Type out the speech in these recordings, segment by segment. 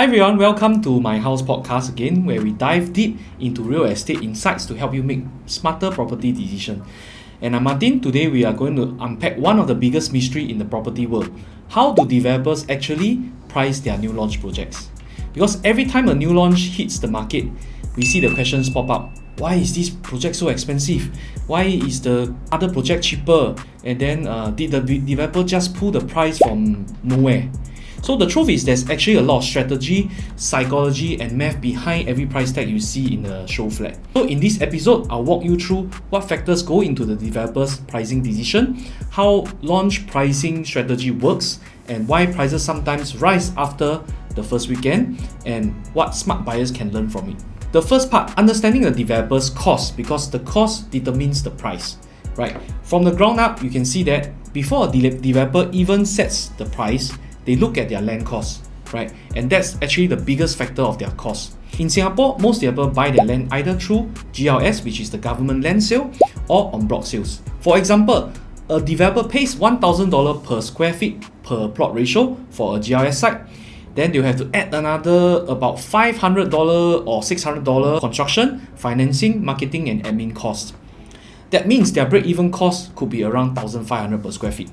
Hi everyone, welcome to my house podcast again, where we dive deep into real estate insights to help you make smarter property decisions. And I'm Martin. Today we are going to unpack one of the biggest mystery in the property world. How do developers actually price their new launch projects? Because every time a new launch hits the market, we see the questions pop up. Why is this project so expensive? Why is the other project cheaper? And then did the developer just pull the price from nowhere? So the truth is there's actually a lot of strategy, psychology and math behind every price tag you see in the show flat. So in this episode, I'll walk you through what factors go into the developer's pricing decision, how launch pricing strategy works, and why prices sometimes rise after the first weekend, and what smart buyers can learn from it. The first part, understanding the developer's cost, because the cost determines the price, right? From the ground up, you can see that before a developer even sets the price, they look at their land cost, right? And that's actually the biggest factor of their cost. In Singapore, most developers buy their land either through GLS, which is the government land sale, or on block sales. For example, a developer pays $1,000 per square feet per plot ratio for a GLS site. Then they'll have to add another about $500 or $600 construction, financing, marketing and admin costs. That means their break-even cost could be around $1,500 per square feet.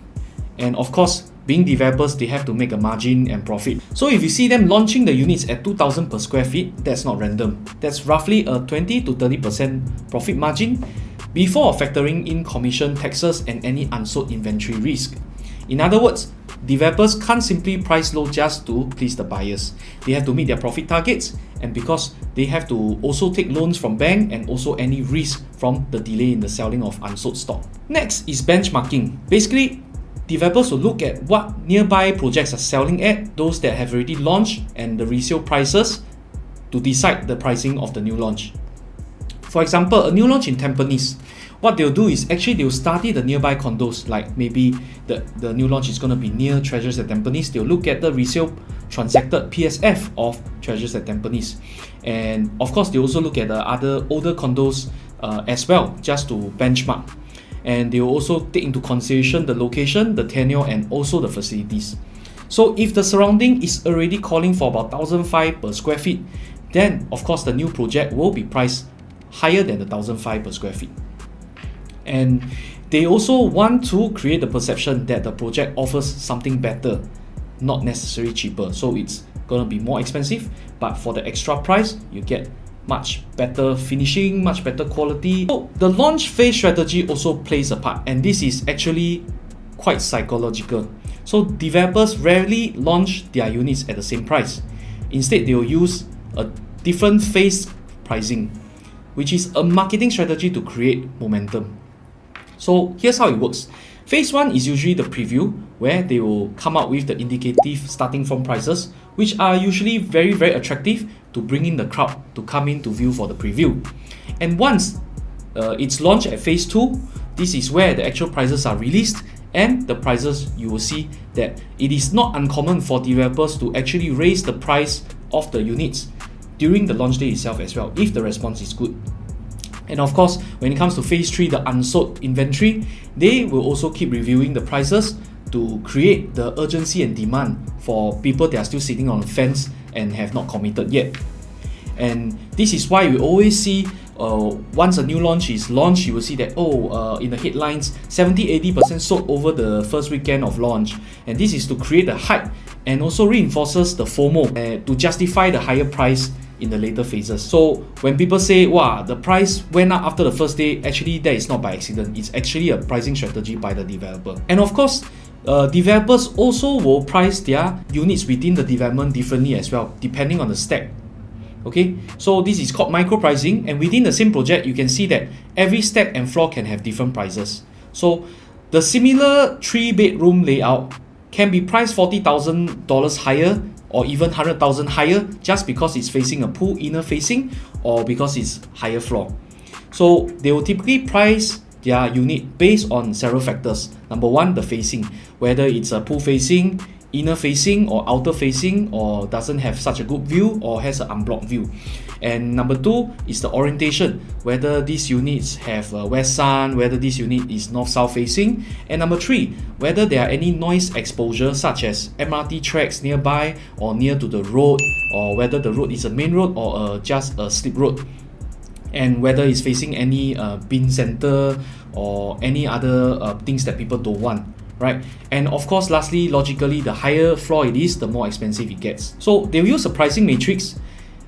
And of course, being developers, they have to make a margin and profit. So if you see them launching the units at 2,000 per square feet, that's not random. That's roughly a 20 to 30% profit margin before factoring in commission, taxes and any unsold inventory risk. In other words, developers can't simply price low just to please the buyers. They have to meet their profit targets, and because they have to also take loans from bank and also any risk from the delay in the selling of unsold stock. Next is benchmarking. Basically, developers will look at what nearby projects are selling at, those that have already launched, and the resale prices to decide the pricing of the new launch. For example, a new launch in Tampines, what they'll do is actually they'll study the nearby condos, like maybe the new launch is going to be near Treasures at Tampines. They'll look at the resale transacted PSF of Treasures at Tampines. And of course, they also look at the other older condos as well, just to benchmark. And they will also take into consideration the location, the tenure, and also the facilities. So if the surrounding is already calling for about 1,500 per square feet, then of course the new project will be priced higher than the 1,500 per square feet. And they also want to create the perception that the project offers something better, not necessarily cheaper. So it's going to be more expensive, but for the extra price, you get much better finishing, much better quality. So the launch phase strategy also plays a part, and this is actually quite psychological. So developers rarely launch their units at the same price. Instead, they will use a different phase pricing, which is a marketing strategy to create momentum. So here's how it works. Phase 1 is usually the preview, where they will come up with the indicative starting from prices, which are usually very, very attractive to bring in the crowd to come in to view for the preview. And once it's launched at phase 2, this is where the actual prices are released, and the prices, you will see that it is not uncommon for developers to actually raise the price of the units during the launch day itself as well, if the response is good. And of course, when it comes to phase 3, the unsold inventory, they will also keep reviewing the prices to create the urgency and demand for people that are still sitting on the fence and have not committed yet. And this is why we always see once a new launch is launched, you will see that in the headlines 70-80% sold over the first weekend of launch. And this is to create a hype and also reinforces the FOMO to justify the higher price in the later phases. So when people say, wow, the price went up after the first day, actually that is not by accident. It's actually a pricing strategy by the developer. And of course, developers also will price their units within the development differently as well, depending on the stack. Okay, so this is called micro pricing, and within the same project, you can see that every stack and floor can have different prices. So the similar 3-bedroom layout can be priced $40,000 higher or even $100,000 higher just because it's facing a pool inner facing or because it's higher floor. So they will typically price their unit based on several factors. Number one, the facing, whether it's a pool facing, inner facing or outer facing, or doesn't have such a good view, or has an unblocked view. And number 2 is the orientation, whether these units have west sun, whether this unit is north-south facing. And number 3, whether there are any noise exposure such as MRT tracks nearby or near to the road, or whether the road is a main road or just a slip road, and whether it's facing any bin center or any other things that people don't want, right? And of course, lastly, logically, the higher floor it is, the more expensive it gets. So they'll use a pricing matrix,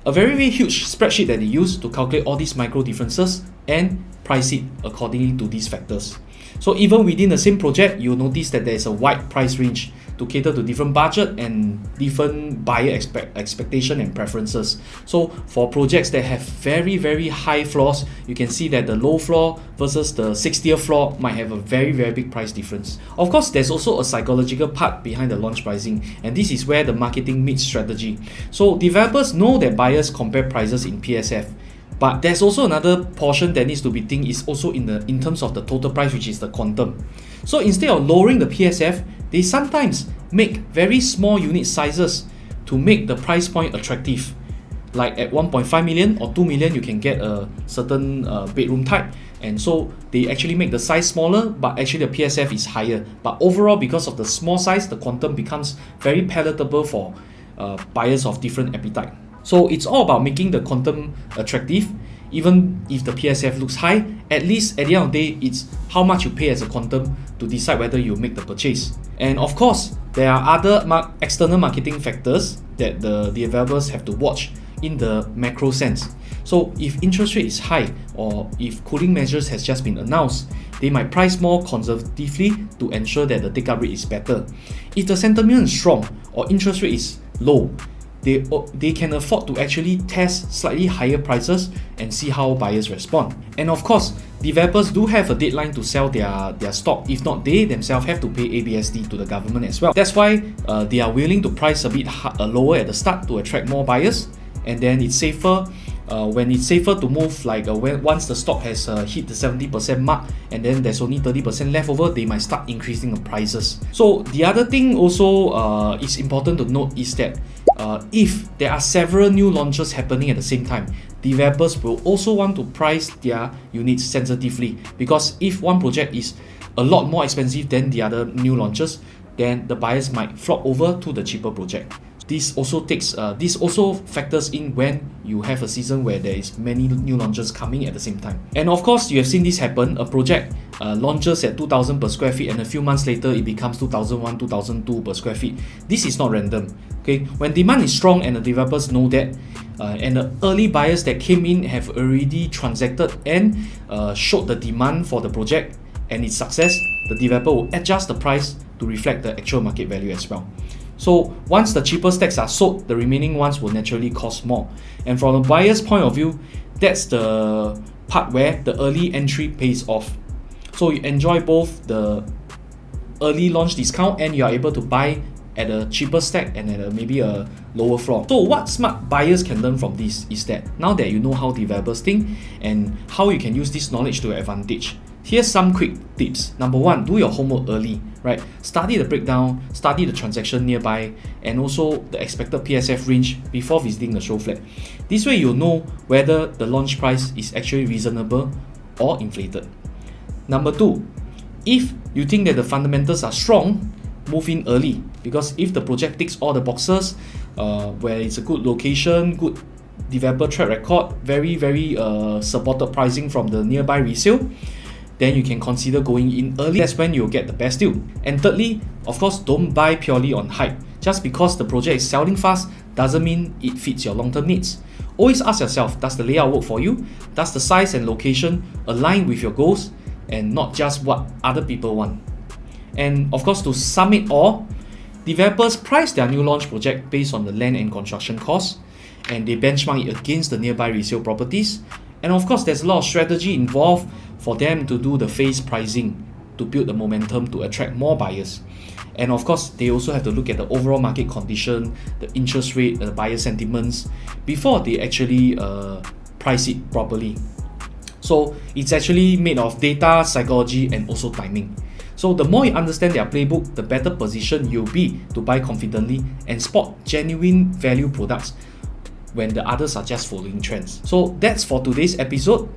a very huge spreadsheet that they use to calculate all these micro differences and price it accordingly to these factors. So even within the same project, you'll notice that there's a wide price range to cater to different budget and different buyer expectation and preferences. So for projects that have very high floors, you can see that the low floor versus the 60th floor might have a very big price difference. Of course, there's also a psychological part behind the launch pricing, and this is where the marketing meets strategy. So developers know that buyers compare prices in PSF, but there's also another portion that needs to be think is also in terms of the total price, which is the quantum. So instead of lowering the PSF, they sometimes make very small unit sizes to make the price point attractive. Like at 1.5 million or 2 million, you can get a certain bedroom type, and so they actually make the size smaller, but actually the PSF is higher. But overall, because of the small size, the quantum becomes very palatable for buyers of different appetite. So it's all about making the quantum attractive. Even if the PSF looks high, at least at the end of the day, it's how much you pay as a quantum to decide whether you make the purchase. And of course, there are other external marketing factors that the developers have to watch in the macro sense. So if interest rate is high, or if cooling measures has just been announced, they might price more conservatively to ensure that the take-up rate is better. If the sentiment is strong or interest rate is low, they can afford to actually test slightly higher prices and see how buyers respond. And of course, developers do have a deadline to sell their stock. If not, they themselves have to pay ABSD to the government as well. That's why they are willing to price a bit lower at the start to attract more buyers. And then it's safer when it's safer to move, like once the stock has hit the 70% mark and then there's only 30% left over, they might start increasing the prices. So the other thing also is important to note is that if there are several new launches happening at the same time, developers will also want to price their units sensitively, because if one project is a lot more expensive than the other new launches, then the buyers might flock over to the cheaper project. This also factors in when you have a season where there is many new launches coming at the same time. And of course, you have seen this happen. A project launches at 2,000 per square feet, and a few months later it becomes 2,001, 2,002 per square feet. This is not random. Okay, when demand is strong and the developers know that, and the early buyers that came in have already transacted and showed the demand for the project and its success, the developer will adjust the price to reflect the actual market value as well. So once the cheaper stacks are sold, the remaining ones will naturally cost more. And from a buyer's point of view, that's the part where the early entry pays off. So you enjoy both the early launch discount and you are able to buy at a cheaper stack and at maybe a lower floor. So what smart buyers can learn from this is that now that you know how developers think and how you can use this knowledge to your advantage, here's some quick tips. Number 1, do your homework early, right? Study the breakdown, study the transaction nearby, and also the expected PSF range before visiting the show flat. This way you'll know whether the launch price is actually reasonable or inflated. Number 2, if you think that the fundamentals are strong, move in early, because if the project ticks all the boxes, where it's a good location, good developer track record, very supported pricing from the nearby resale, then you can consider going in early. That's when you'll get the best deal. And thirdly, of course, don't buy purely on hype. Just because the project is selling fast doesn't mean it fits your long-term needs. Always ask yourself, does the layout work for you? Does the size and location align with your goals and not just what other people want? And of course, to sum it all, developers price their new launch project based on the land and construction costs, and they benchmark it against the nearby resale properties. And of course, there's a lot of strategy involved for them to do the phase pricing to build the momentum to attract more buyers. And of course, they also have to look at the overall market condition, the interest rate, the buyer sentiments before they actually price it properly. So it's actually made of data, psychology, and also timing. So the more you understand their playbook, the better position you'll be to buy confidently and spot genuine value products when the others are just following trends. So that's for today's episode.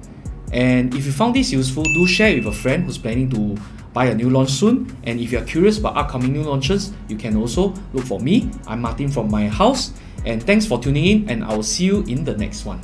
And if you found this useful, do share it with a friend who's planning to buy a new launch soon. And if you're curious about upcoming new launches, you can also look for me. I'm Martin from My House. And thanks for tuning in, and I will see you in the next one.